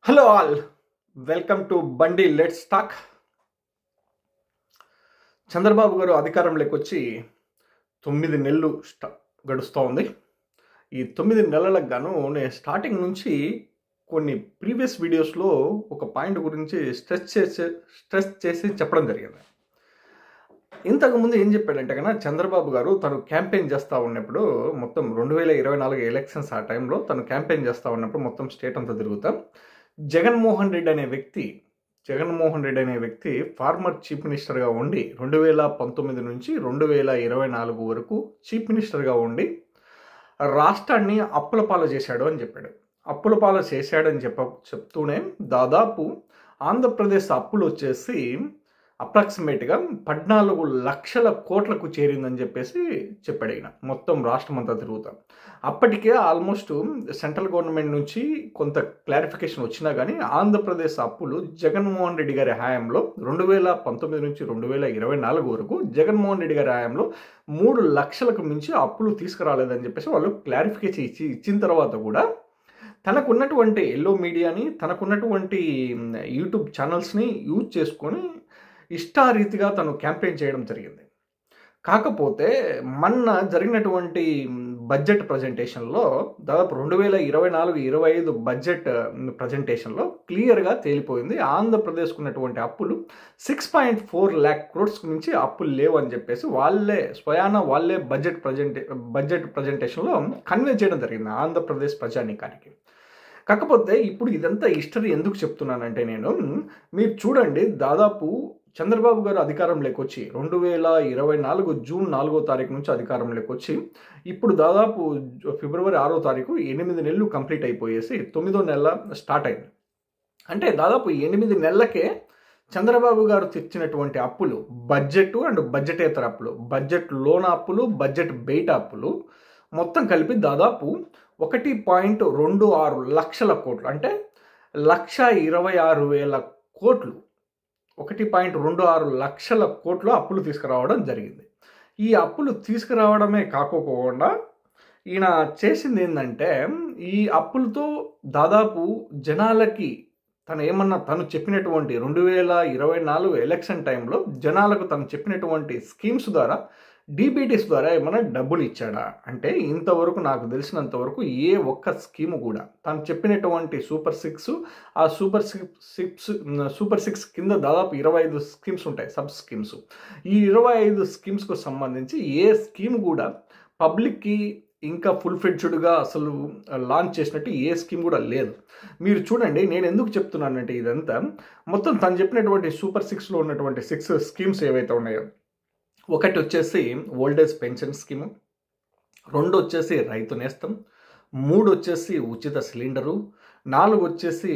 Hello all, welcome to బండి let's talk. Chandrababu గారు అధికారంలోకి వచ్చి 9 నెలలు గడుస్తూ ఉంది. ఈ 9 నెలలకు గాను నేను స్టార్టింగ్ నుంచి కొన్ని ప్రీవియస్ వీడియోస్లో ఒక పాయింట్ గురించి స్ట్రెస్ చేసి చెప్పడం జరిగింది. ఇంతకుముందు ఏం చెప్పాడంటే కన్నా చంద్రబాబు గారు తను క్యాంపెయిన్ చేస్తూ ఉన్నప్పుడు మొత్తం 2024 ఎలక్షన్స్ ఆ టైంలో తను క్యాంపెయిన్ చేస్తూ ఉన్నప్పుడు మొత్తం స్టేట్ అంతా తిరుగుతాం. జగన్మోహన్ రెడ్డి అనే వ్యక్తి ఫార్మర్ చీఫ్ మినిస్టర్గా ఉండి 2019 నుంచి 2024 వరకు చీఫ్ మినిస్టర్గా ఉండి రాష్ట్రాన్ని అప్పుల పాలు చేశాడు అని చెప్పాడు. అప్పుల పాలు చేశాడని చెప్తూనే దాదాపు ఆంధ్రప్రదేశ్ అప్పులు వచ్చేసి అప్రాక్సిమేట్గా 14 లక్షల కోట్లకు చేరిందని చెప్పేసి చెప్పాడు. ఈయన మొత్తం రాష్ట్రం అంతా తిరుగుతాం. అప్పటికే ఆల్మోస్ట్ సెంట్రల్ గవర్నమెంట్ నుంచి కొంత క్లారిఫికేషన్ వచ్చినా కానీ ఆంధ్రప్రదేశ్ అప్పులు జగన్మోహన్ రెడ్డి గారి హయాంలో 2019 నుంచి 2024 వరకు జగన్మోహన్ రెడ్డి గారి హయాంలో 3 లక్షలకు మించి అప్పులు తీసుకురాలేదని చెప్పేసి వాళ్ళు క్లారిఫికేషన్ ఇచ్చిన తర్వాత కూడా తనకున్నటువంటి ఎల్లో మీడియాని, తనకున్నటువంటి యూట్యూబ్ ఛానల్స్ని యూజ్ చేసుకొని ఇష్టారీతిగా తను క్యాంపెయిన్ చేయడం జరిగింది. కాకపోతే మొన్న జరిగినటువంటి బడ్జెట్ ప్రజెంటేషన్లో దాదాపు 2024-25 బడ్జెట్ ప్రజెంటేషన్లో క్లియర్గా తేలిపోయింది ఆంధ్రప్రదేశ్కు ఉన్నటువంటి అప్పులు 6.4 lakh crores నుంచి అప్పులు లేవు అని చెప్పేసి వాళ్ళే బడ్జెట్ ప్రజెంటేషన్లో కన్వే చేయడం జరిగింది ఆంధ్రప్రదేశ్ ప్రజానీకానికి. కాకపోతే ఇప్పుడు ఇదంతా హిస్టరీ ఎందుకు చెప్తున్నానంటే మీరు చూడండి, దాదాపు చంద్రబాబు గారు అధికారంలోకి వచ్చి 2024 జూన్ 4వ తారీఖు నుంచి అధికారంలోకి వచ్చి ఇప్పుడు దాదాపు ఫిబ్రవరి 6వ తారీఖు 8 నెలలు కంప్లీట్ అయిపోయేసి 9వ నెల స్టార్ట్ అయింది. అంటే దాదాపు 8 నెలలకే చంద్రబాబు గారు తెచ్చినటువంటి అప్పులు, బడ్జెట్ అండ్ బడ్జెటేతర అప్పులు, బడ్జెట్ లోన్ అప్పులు, బడ్జెట్ బయట అప్పులు మొత్తం కలిపి దాదాపు 1.26 లక్షల కోట్లు, అంటే 1,26,000 కోట్లు, 1.26 లక్షల కోట్లు అప్పులు తీసుకురావడం జరిగింది. ఈ అప్పులు తీసుకురావడమే కాకోకుండా ఈయన చేసింది ఏంటంటే ఈ అప్పులతో దాదాపు జనాలకి తను చెప్పినటువంటి 2024 ఎలక్షన్ టైంలో జనాలకు తను చెప్పినటువంటి స్కీమ్స్ ద్వారా, డీబీటీస్ ద్వారా ఏమైనా డబ్బులు ఇచ్చాడా అంటే ఇంతవరకు నాకు తెలిసినంతవరకు ఏ ఒక్క స్కీము కూడా తను చెప్పినటువంటి ఆ సూపర్ సిక్స్ కింద దాదాపు 25 స్కీమ్స్ ఉంటాయి, సబ్ స్కీమ్స్. ఈ 25 స్కీమ్స్కు సంబంధించి ఏ స్కీమ్ కూడా పబ్లిక్కి ఇంకా ఫుల్ ఫ్లెడ్జ్డ్గా అసలు లాంచ్ చేసినట్టు ఏ స్కీమ్ కూడా లేదు. మీరు చూడండి, నేను ఎందుకు చెప్తున్నానంటే ఇదంతా మొత్తం తను చెప్పినటువంటి సూపర్ 6లో ఉన్నటువంటి 6 స్కీమ్స్ ఏవైతే ఉన్నాయో, ఒకటి వచ్చేసి ఓల్డేజ్ పెన్షన్ స్కీము, 2 వచ్చేసి రైతు నేస్తం, 3 వచ్చేసి ఉచిత సిలిండరు, 4 వచ్చేసి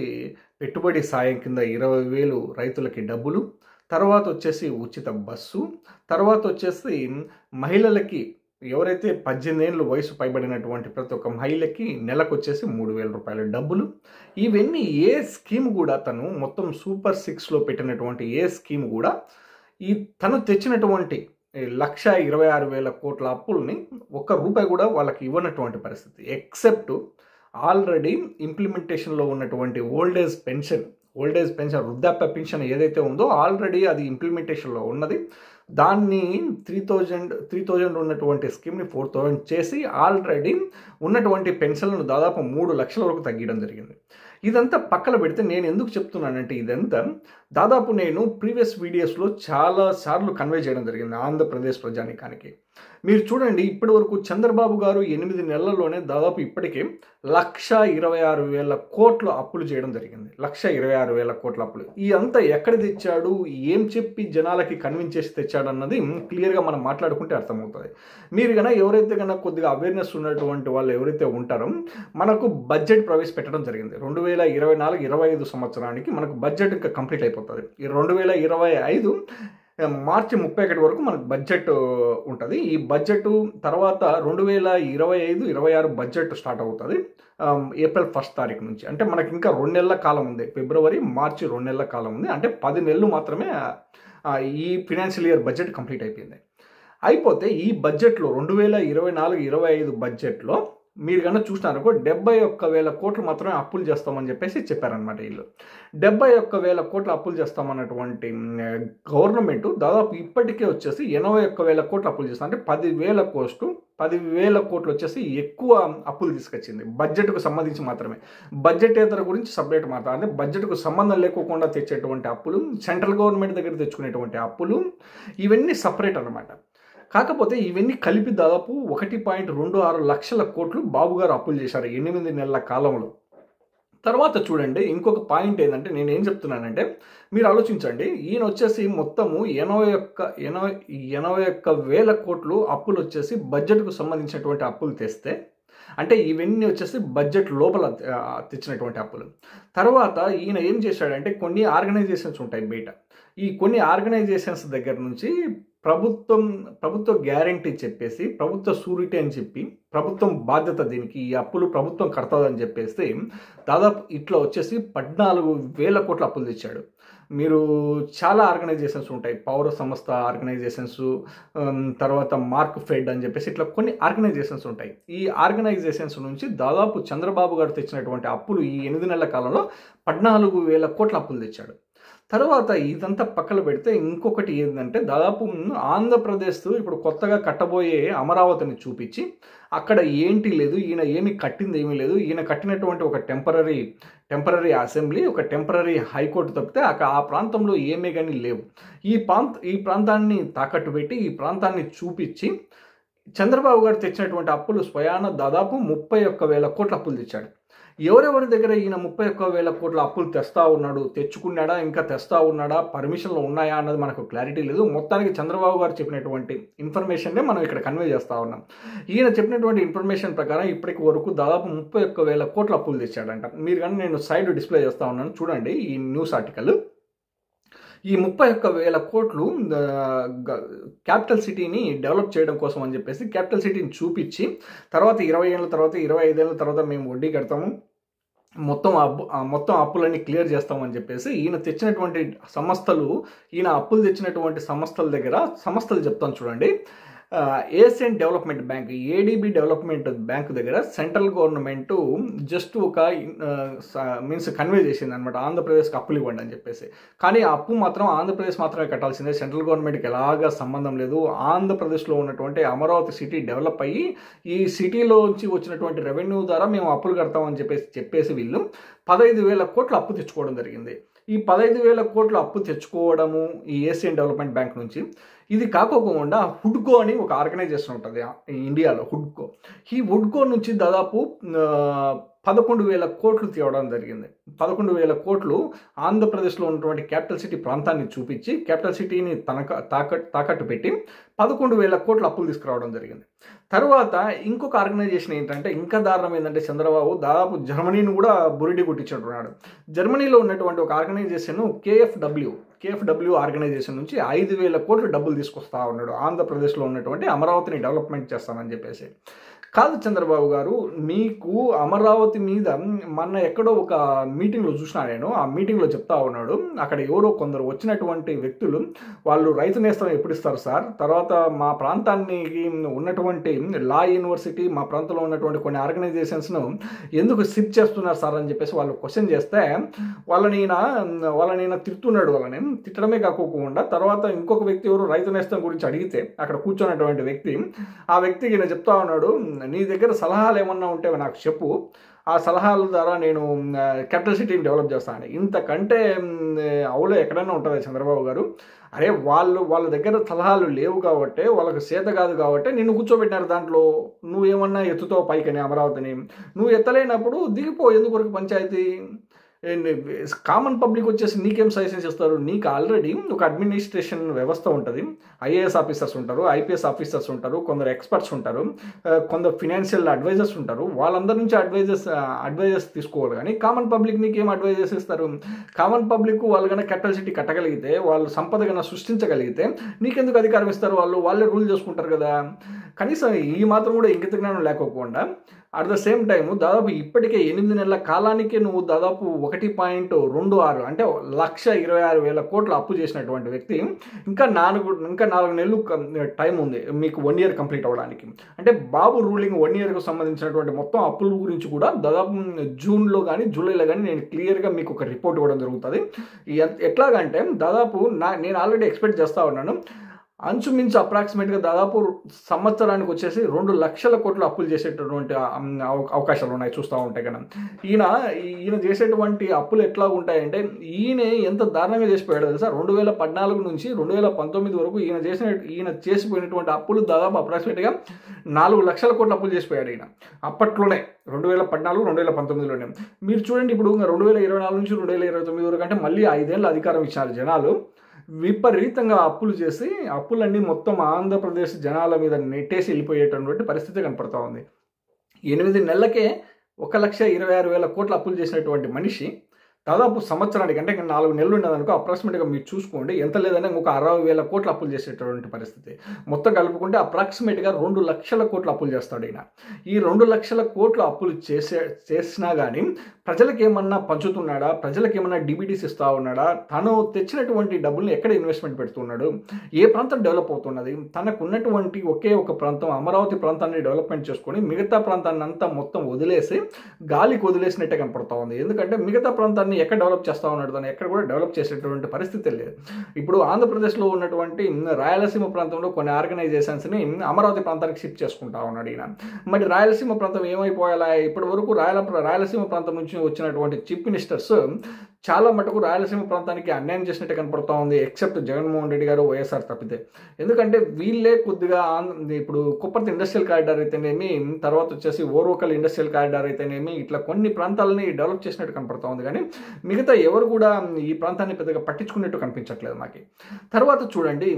పెట్టుబడి సాయం కింద 20,000 రైతులకి డబ్బులు, తర్వాత వచ్చేసి ఉచిత బస్సు, తర్వాత వచ్చేసి మహిళలకి ఎవరైతే 18 ఏళ్ళు వయసు పైబడినటువంటి ప్రతి ఒక్క మహిళకి నెలకు వచ్చేసి 3,000 రూపాయల డబ్బులు. ఇవన్నీ ఏ స్కీమ్ కూడా తను మొత్తం సూపర్ 6లో పెట్టినటువంటి ఏ స్కీమ్ కూడా తను తెచ్చినటువంటి 1,26,000 కోట్ల అప్పుల్ని ఒక్క రూపాయి కూడా వాళ్ళకి ఇవ్వనటువంటి పరిస్థితి. ఎక్సెప్ట్ ఆల్రెడీ ఇంప్లిమెంటేషన్లో ఉన్నటువంటి ఓల్డేజ్ పెన్షన్ వృద్ధాప్య పెన్షన్ ఏదైతే ఉందో ఆల్రెడీ అది ఇంప్లిమెంటేషన్లో ఉన్నది. దాన్ని 3,000 ఉన్నటువంటి స్కీమ్ని 4,000 చేసి ఆల్రెడీ ఉన్నటువంటి పెన్షన్లను దాదాపు 3 లక్షల వరకు తగ్గడం జరిగింది. ఇదంతా పక్కన పెడితే నేను ఎందుకు చెప్తున్నానంటే ఇదంతా దాదాపు నేను ప్రీవియస్ వీడియోస్లో చాలాసార్లు కన్వే చేయడం జరిగింది ఆంధ్రప్రదేశ్ ప్రజానీకానికి. మీరు చూడండి, ఇప్పటి వరకు చంద్రబాబు గారు 8 నెలల్లోనే దాదాపు ఇప్పటికే 1,26,000 కోట్ల అప్పులు చేయడం జరిగింది. 1,26,000 కోట్ల అప్పులు. ఈ అంతా ఎక్కడ తెచ్చాడు, ఏం చెప్పి జనాలకి కన్విన్స్ చేసి తెచ్చాడు అన్నది క్లియర్గా మనం మాట్లాడుకుంటే అర్థమవుతుంది. మీరు ఎవరైతే కొద్దిగా అవేర్నెస్ ఉన్నటువంటి వాళ్ళు ఎవరైతే ఉంటారో, మనకు బడ్జెట్ ప్రవేశపెట్టడం జరిగింది 2024-25 సంవత్సరానికి. మనకు బడ్జెట్ ఇంకా కంప్లీట్ అయిపోతుంది. ఈ 2025 మార్చి 31 వరకు మనకు బడ్జెట్ ఉంటుంది. ఈ బడ్జెట్ తర్వాత 2025-26 బడ్జెట్ స్టార్ట్ అవుతుంది ఏప్రిల్ 1st తారీఖు నుంచి. అంటే మనకి ఇంకా 2 నెలల కాలం ఉంది, ఫిబ్రవరి మార్చి 2 నెలల కాలం ఉంది. అంటే 10 నెలలు మాత్రమే ఈ ఫినాన్షియల్ ఇయర్ బడ్జెట్ కంప్లీట్ అయిపోయింది. అయిపోతే ఈ బడ్జెట్లో 2024-25 బడ్జెట్లో మీరు కన్నా చూసినారనుకో 71,000 కోట్లు మాత్రమే అప్పులు చేస్తామని చెప్పేసి చెప్పారనమాట వీళ్ళు. 71,000 కోట్ల అప్పులు చేస్తామన్నటువంటి గవర్నమెంట్ దాదాపు ఇప్పటికే వచ్చేసి 81,000 కోట్లు అప్పులు చేస్తాం. అంటే 10,000 కోట్లు వచ్చేసి ఎక్కువ అప్పులు తీసుకొచ్చింది బడ్జెట్కు సంబంధించి మాత్రమే. బడ్జెటేతర గురించి సపరేట్ మాత్రం, అంటే బడ్జెట్కు సంబంధం లేకోకుండా తెచ్చేటువంటి అప్పులు, సెంట్రల్ గవర్నమెంట్ దగ్గర తెచ్చుకునేటువంటి అప్పులు, ఇవన్నీ సపరేట్ అనమాట. కాకపోతే ఇవన్నీ కలిపి దాదాపు 1.26 లక్షల కోట్లు బాబు గారు అప్పులు చేశారు 8 నెలల కాలంలో. తర్వాత చూడండి, ఇంకొక పాయింట్ ఏంటంటే, నేను ఏం చెప్తున్నానంటే మీరు ఆలోచించండి, ఈయన వచ్చేసి మొత్తము 81,000 కోట్లు అప్పులు వచ్చేసి బడ్జెట్కు సంబంధించినటువంటి అప్పులు తెస్తే, అంటే ఇవన్నీ వచ్చేసి బడ్జెట్ లోపల తెచ్చినటువంటి అప్పులు. తర్వాత ఈయన ఏం చేశాడంటే, కొన్ని ఆర్గనైజేషన్స్ ఉంటాయి బయట, ఈ కొన్ని ఆర్గనైజేషన్స్ దగ్గర నుంచి ప్రభుత్వ గ్యారంటీ చెప్పేసి, ప్రభుత్వ షూరిటీ అని చెప్పి, ప్రభుత్వం బాధ్యత దీనికి, ఈ అప్పులు ప్రభుత్వం కడతాదని చెప్పేసి దాదాపు ఇట్లా వచ్చేసి 14,000 కోట్ల అప్పులు తెచ్చాడు. మీరు చాలా ఆర్గనైజేషన్స్ ఉంటాయి, పౌర సంస్థ ఆర్గనైజేషన్స్, తర్వాత మార్క్ ఫెడ్ అని చెప్పేసి ఇట్లా కొన్ని ఆర్గనైజేషన్స్ ఉంటాయి. ఈ ఆర్గనైజేషన్స్ నుంచి దాదాపు చంద్రబాబు గారు తెచ్చినటువంటి అప్పులు ఈ 8 నెలల కాలంలో 14,000 కోట్ల అప్పులు తెచ్చాడు. తర్వాత ఇదంతా పక్కన పెడితే ఇంకొకటి ఏంటంటే, దాదాపు ఆంధ్రప్రదేశ్ ఇప్పుడు కొత్తగా కట్టబోయే అమరావతిని చూపించి అక్కడ ఏంటి లేదు, ఈయన ఏమి కట్టింది ఏమీ లేదు, ఈయన కట్టినటువంటి ఒక టెంపరరీ అసెంబ్లీ, ఒక టెంపరరీ హైకోర్టు తప్పితే ఆ ప్రాంతంలో ఏమీ కానీ లేవు. ఈ ప్రాంతాన్ని తాకట్టు పెట్టి, ఈ ప్రాంతాన్ని చూపించి చంద్రబాబు గారు తెచ్చినటువంటి అప్పులు స్వయాన దాదాపు 31,000 కోట్ల అప్పులు తెచ్చాడు. ఎవరెవరి దగ్గర ఈయన 31,000 కోట్ల అప్పులు తెచ్చుకున్నాడా, ఇంకా తెస్తా ఉన్నాడా, పర్మిషన్లు ఉన్నాయా అన్నది మనకు క్లారిటీ లేదు. మొత్తానికి చంద్రబాబు గారు చెప్పినటువంటి ఇన్ఫర్మేషన్నే మనం ఇక్కడ కన్వే చేస్తూ ఉన్నాం. ఈయన చెప్పినటువంటి ఇన్ఫర్మేషన్ ప్రకారం ఇప్పటికి వరకు దాదాపు 31,000 కోట్ల అప్పులు తెచ్చాడంట. మీరు కానీ నేను సైడ్ డిస్ప్లే చేస్తూ ఉన్నాను, చూడండి ఈ న్యూస్ ఆర్టికల్. ఈ 31,000 కోట్లు క్యాపిటల్ సిటీని డెవలప్ చేయడం కోసం అని చెప్పేసి క్యాపిటల్ సిటీని చూపించి, తర్వాత 20 ఏళ్ళ తర్వాత 25 ఏళ్ళ తర్వాత మేము వడ్డీ కడతాము, మొత్తం అప్పులన్నీ క్లియర్ చేస్తామని చెప్పేసి ఈయన తెచ్చినటువంటి అప్పులు తెచ్చినటువంటి సంస్థలు చెప్తాను చూడండి. Asian development bank, ADB development bank దగ్గర సెంట్రల్ గవర్నమెంట్ జస్ట్ ఒక కన్వే చేసింది అనమాట, ఆంధ్రప్రదేశ్కి అప్పులు ఇవ్వండి అని చెప్పేసి. కానీ ఆ అప్పు మాత్రం ఆంధ్రప్రదేశ్ మాత్రమే కట్టాల్సిందే, సెంట్రల్ గవర్నమెంట్కి ఎలాగా సంబంధం లేదు. ఆంధ్రప్రదేశ్లో ఉన్నటువంటి అమరావతి సిటీ డెవలప్ అయ్యి ఈ సిటీలోంచి వచ్చినటువంటి రెవెన్యూ ద్వారా మేము అప్పులు కడతామని చెప్పేసి వీళ్ళు 15,000 కోట్లు అప్పు తెచ్చుకోవడం జరిగింది. ఈ 15,000 కోట్లు అప్పు తెచ్చుకోవడము ఈ ఏషియన్ డెవలప్మెంట్ బ్యాంక్ నుంచి. ఇది కాకోకుండా హుడ్కో అని ఒక ఆర్గనైజేషన్ ఉంటుంది ఇండియాలో, హుడ్కో. ఈ హుడ్కో నుంచి దాదాపు 11,000 కోట్లు తేవడం జరిగింది. 11,000 కోట్లు ఆంధ్రప్రదేశ్లో ఉన్నటువంటి క్యాపిటల్ సిటీ ప్రాంతాన్ని చూపించి, క్యాపిటల్ సిటీని తాకట్టు పెట్టి 11,000 కోట్లు అప్పులు తీసుకురావడం జరిగింది. తర్వాత ఇంకొక ఆర్గనైజేషన్ ఏంటంటే, ఇంకా దారుణం ఏంటంటే, చంద్రబాబు దాదాపు జర్మనీని కూడా బురిడి కొట్టించుంటున్నాడు. జర్మనీలో ఉన్నటువంటి ఒక ఆర్గనైజేషన్ కేఎఫ్డబ్ల్యూ ఆర్గనైజేషన్ నుంచి 5,000 కోట్లు డబ్బులు తీసుకొస్తా ఉన్నాడు, ఆంధ్రప్రదేశ్లో ఉన్నటువంటి అమరావతిని డెవలప్మెంట్ చేస్తానని చెప్పేసి. కాదు చంద్రబాబు గారు, మీకు అమరావతి మీద మొన్న ఎక్కడో ఒక మీటింగ్లో చూసినా నేను, ఆ మీటింగ్లో చెప్తా ఉన్నాడు, అక్కడ ఎవరో కొందరు వచ్చినటువంటి వ్యక్తులు, వాళ్ళు రైతు నేస్తం ఎప్పుడు ఇస్తారు సార్, తర్వాత మా ప్రాంతానికి ఉన్నటువంటి లా యూనివర్సిటీ, మా ప్రాంతంలో ఉన్నటువంటి కొన్ని ఆర్గనైజేషన్స్ను ఎందుకు షిఫ్ట్ చేస్తున్నారు సార్ అని చెప్పేసి వాళ్ళు క్వశ్చన్ చేస్తే, వాళ్ళని తిడుతున్నాడు. వాళ్ళని తిట్టడమే కాకోకుండా తర్వాత ఇంకొక వ్యక్తి ఎవరు రైతు నేస్తం గురించి అడిగితే, అక్కడ కూర్చున్నటువంటి వ్యక్తి, ఆ వ్యక్తికి నేను చెప్తా ఉన్నాడు, నీ దగ్గర సలహాలు ఏమన్నా ఉంటే నాకు చెప్పు, ఆ సలహాల ద్వారా నేను క్యాపిటల్ సిటీని డెవలప్ చేస్తాను. ఇంతకంటే అవులో ఎక్కడైనా ఉంటుందా చంద్రబాబు గారు? అరే వాళ్ళ దగ్గర సలహాలు లేవు కాబట్టి, వాళ్ళకి చేత కాదు కాబట్టి నిన్ను కూర్చోబెట్టినారు దాంట్లో. నువ్వేమన్నా ఎత్తుతావు పైకని అమరావతిని, నువ్వు ఎత్తలేనప్పుడు దిగిపో, ఎందుకొరకు పంచాయతీ. కామన్ పబ్లిక్ వచ్చేసి నీకేం సజెషన్స్ ఇస్తారు? నీకు ఆల్రెడీ ఒక అడ్మినిస్ట్రేషన్ వ్యవస్థ ఉంటుంది, ఐఏఎస్ ఆఫీసర్స్ ఉంటారు, ఐపీఎస్ ఆఫీసర్స్ ఉంటారు, కొందరు ఎక్స్పర్ట్స్ ఉంటారు, కొందరు ఫినాన్షియల్ అడ్వైజర్స్ ఉంటారు. వాళ్ళందరి నుంచి అడ్వైజర్స్ తీసుకోవాలి. కానీ కామన్ పబ్లిక్ నీకేం అడ్వైజర్స్ ఇస్తారు? కామన్ పబ్లిక్ వాళ్ళు కన్నా క్యాపిటల్ సిటీ కట్టగలిగితే, వాళ్ళు సంపద కన్నా సృష్టించగలిగితే నీకెందుకు అధికారం ఇస్తారు? వాళ్ళే రూల్ చేసుకుంటారు కదా. కనీసం ఈ మాత్రం కూడా ఇంకిత జ్ఞానం లేకోకుండా అట్ ద సేమ్ టైము దాదాపు ఇప్పటికే 8 నెలల కాలానికే నువ్వు దాదాపు 1.26 అంటే 1,26,000 కోట్ల అప్పు చేసినటువంటి వ్యక్తి ఇంకా 4 నెలలు టైం ఉంది మీకు 1 ఇయర్ కంప్లీట్ అవ్వడానికి. అంటే బాబు రూలింగ్ 1 ఇయర్కు సంబంధించినటువంటి మొత్తం అప్పుల గురించి కూడా దాదాపు జూన్లో కానీ జూలైలో కానీ నేను క్లియర్గా మీకు ఒక రిపోర్ట్ ఇవ్వడం జరుగుతుంది. ఎట్లాగంటే దాదాపు నేను ఆల్రెడీ ఎక్స్పెక్ట్ చేస్తూ ఉన్నాను, అంచుమించు అప్రాక్సిమేట్గా దాదాపు సంవత్సరానికి వచ్చేసి 2 లక్షల కోట్లు అప్పులు చేసేటటువంటి అవకాశాలు ఉన్నాయి చూస్తూ ఉంటే కన్నా. ఈయన చేసేటువంటి అప్పులు ఎట్లా ఉంటాయంటే ఈయన ఎంత దారుణంగా చేసిపోయాడు తెలుసా. 2014 నుంచి 2019 వరకు ఈయన చేసిపోయినటువంటి అప్పులు దాదాపు అప్రాక్సిమేట్గా 4 లక్షల కోట్ల అప్పులు చేసిపోయాడు ఈయన అప్పట్లోనే 2014, 2019లోనే. మీరు చూడండి ఇప్పుడు 2024 నుంచి 2029 వరకు అంటే మళ్ళీ 5 ఏళ్ళ అధికారం ఇచ్చారు జనాలు. విపరీతంగా అప్పులు చేసి అప్పులన్నీ మొత్తం ఆంధ్రప్రదేశ్ జనాల మీద నెట్టేసి వెళ్ళిపోయేటటువంటి పరిస్థితి కనపడతా ఉంది. 8 నెలలకే 1,26,000 కోట్ల అప్పులు చేసినటువంటి మనిషి దాదాపు సంవత్సరానికి అంటే 4 నెలలు ఉన్నదనుకో అప్రాక్సిమేట్గా మీరు చూసుకోండి ఎంత లేదన్నా ఒక 60,000 కోట్ల అప్పులు చేసేటటువంటి పరిస్థితి. మొత్తం కలుపుకుంటే అప్రాక్సిమేట్గా 2 లక్షల కోట్ల అప్పులు చేస్తాడు ఈయన. ఈ 2 లక్షల కోట్ల అప్పులు చేసినా కానీ ప్రజలకు ఏమన్నా పంచుతున్నాడా, ప్రజలకు ఏమన్నా డిబిటీస్ ఇస్తూ ఉన్నాడా, తను తెచ్చినటువంటి డబ్బుల్ని ఎక్కడ ఇన్వెస్ట్మెంట్ పెడుతున్నాడు, ఏ ప్రాంతం డెవలప్ అవుతున్నది, తనకు ఉన్నటువంటి ఒకే ఒక ప్రాంతం అమరావతి ప్రాంతాన్ని డెవలప్మెంట్ చేసుకొని మిగతా ప్రాంతాన్ని అంతా మొత్తం వదిలేసి గాలికి వదిలేసినట్టే కనపడతా ఉంది. ఎందుకంటే మిగతా ప్రాంతాన్ని ఎక్కడ డెవలప్ చేస్తూ ఉన్నాడు, తను ఎక్కడ కూడా డెవలప్ చేసేటువంటి పరిస్థితి లేదు. ఇప్పుడు ఆంధ్రప్రదేశ్లో ఉన్నటువంటి రాయలసీమ ప్రాంతంలో కొన్ని ఆర్గనైజేషన్స్ని అమరావతి ప్రాంతానికి షిఫ్ట్ చేసుకుంటా ఉన్నాడు ఈయన. మరి రాయలసీమ ప్రాంతం ఏమైపోయాలా? ఇప్పటి వరకు రాయలసీమ ప్రాంతం నుంచి వచ్చినటువంటి చీఫ్ మినిస్టర్స్ చాలా మటుకు రాయలసీమ ప్రాంతానికి అన్యాయం చేసినట్టు కనపడుతూ ఉంది, ఎక్సెప్ట్ జగన్మోహన్ రెడ్డి గారు, వైఎస్ఆర్ తప్పితే. ఎందుకంటే వీళ్ళే కొద్దిగా ఇప్పుడు కుప్పర్తి ఇండస్ట్రియల్ కారిడార్ అయితేనేమి, తర్వాత వచ్చేసి ఓర్వకల్ ఇండస్ట్రియల్ కారిడార్ అయితేనేమి, ఇట్లా కొన్ని ప్రాంతాలని డెవలప్ చేసినట్టు కనపడుతూ ఉంది. కానీ మిగతా ఎవరు కూడా ఈ ప్రాంతాన్ని పెద్దగా పట్టించుకున్నట్టు కనిపించట్లేదు మాకు. తర్వాత చూడండి,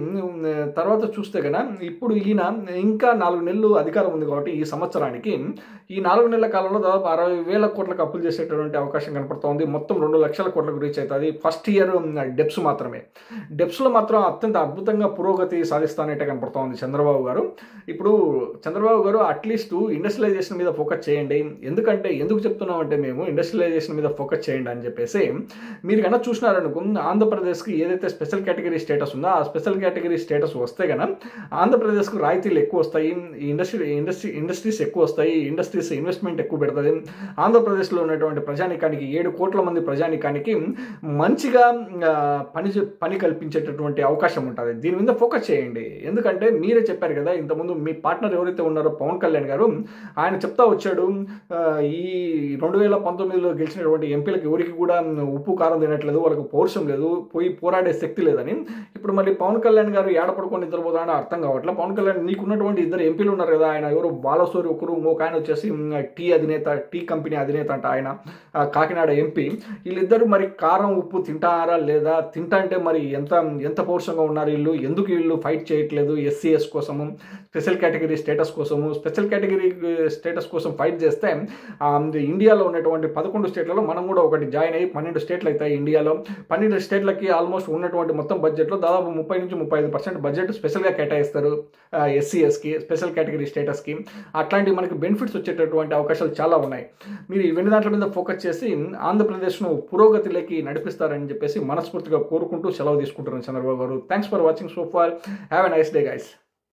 తర్వాత చూస్తే కన్నా ఇప్పుడు ఈయన ఇంకా 4 నెలలు అధికారం ఉంది కాబట్టి ఈ సంవత్సరానికి ఈ 4 నెలల కాలంలో దాదాపు 60,000 కోట్లకు అప్పులు చేసేటటువంటి అవకాశం కనపడుతోంది. మొత్తం 2 లక్షల కోట్లకు రీచ్ అవుతుంది. ఫస్ట్ ఇయర్ డెప్స్ మాత్రమే. డెప్స్లో మాత్రం అత్యంత అద్భుతంగా పురోగతి సాధిస్తానంటే కనపడుతూ ఉంది చంద్రబాబు గారు. ఇప్పుడు చంద్రబాబు గారు అట్లీస్ట్ ఇండస్ట్రియలైజేషన్ మీద ఫోకస్ చేయండి. ఎందుకు చెప్తున్నామంటే మేము ఇండస్ట్రియలైజేషన్ మీద ఫోకస్ చేయండి అని చెప్పేసి మీరు కన్నా చూసినారనుకో ఆంధ్రప్రదేశ్కి ఏదైతే స్పెషల్ కేటగిరీ స్టేటస్ ఉందో ఆ స్పెషల్ కేటగిరీ స్టేటస్ వస్తే కన్నా ఆంధ్రప్రదేశ్కు రాయితీలు ఎక్కువ వస్తాయి, ఇండస్ట్రీస్ ఎక్కువ వస్తాయి, ఇండస్ట్రీస్ ఇన్వెస్ట్మెంట్ ఎక్కువ పెడుతుంది. ఆంధ్రప్రదేశ్లో ఉన్నటువంటి ప్రజానికానికి 7 కోట్ల మంది ప్రజానికానికి మంచిగా పని కల్పించేటటువంటి అవకాశం ఉంటుంది. దీని మీద ఫోకస్ చేయండి. ఎందుకంటే మీరే చెప్పారు కదా ఇంతకుముందు మీ పార్ట్నర్ ఎవరైతే ఉన్నారో పవన్ కళ్యాణ్ గారు, ఆయన చెప్తా వచ్చాడు ఈ 2019లో గెలిచినటువంటి ఎంపీలకు ఎవరికి కూడా ఉప్పు కారం తినట్లేదు, వాళ్ళకి పౌరుషం లేదు, పోయి పోరాడే శక్తి లేదని. ఇప్పుడు మళ్ళీ పవన్ కళ్యాణ్ గారు ఏడపడుకొని నిద్రపోతాడని అర్థం కావట్లేదు. పవన్ కళ్యాణ్ నీకున్నటువంటి 2 ఎంపీలు ఉన్నారు కదా, ఆయన ఎవరు బాలసూరి ఒకరు, ఇంకొక ఆయన వచ్చేసి టీ కంపెనీ అధినేత అంట ఆయన, కాకినాడ ఎంపీ. వీళ్ళిద్దరూ మరి కారం ఉప్పు తింటారా లేదా, తింటా అంటే మరి ఎంత పౌరుషంగా ఉన్నారు వీళ్ళు, ఎందుకు వీళ్ళు ఫైట్ చేయట్లేదు SCS కోసము, స్పెషల్ కేటగిరీ స్టేటస్ కోసము. స్పెషల్ కేటగిరీ స్టేటస్ కోసం ఫైట్ చేస్తే ఇండియాలో ఉన్నటువంటి 11 స్టేట్లలో మనం కూడా ఒకటి జాయిన్ అయ్యి 12 స్టేట్లు అవుతాయి ఇండియాలో. 12 స్టేట్లకి ఆల్మోస్ట్ ఉన్నటువంటి మొత్తం బడ్జెట్లో దాదాపు 30 నుంచి 35% బడ్జెట్ స్పెషల్గా కేటాయిస్తారు SCSకి, స్పెషల్ కేటగిరీ స్టేటస్కి. అట్లాంటి మనకి బెనిఫిట్స్ వచ్చేటటువంటి అవకాశాలు చాలా ఉన్నాయి. మీరు ఇవన్నీ దాంట్ల మీద ఫోకస్ చేసి ఆంధ్రప్రదేశ్ను పురోగతిలోకి నడిపిస్తారని చెప్పేసి మనస్ఫూర్తిగా కోరుకుంటూ సెలవు తీసుకుంటున్నాను చంద్రబాబు గారు. Thanks for watching so far. Have a nice day guys.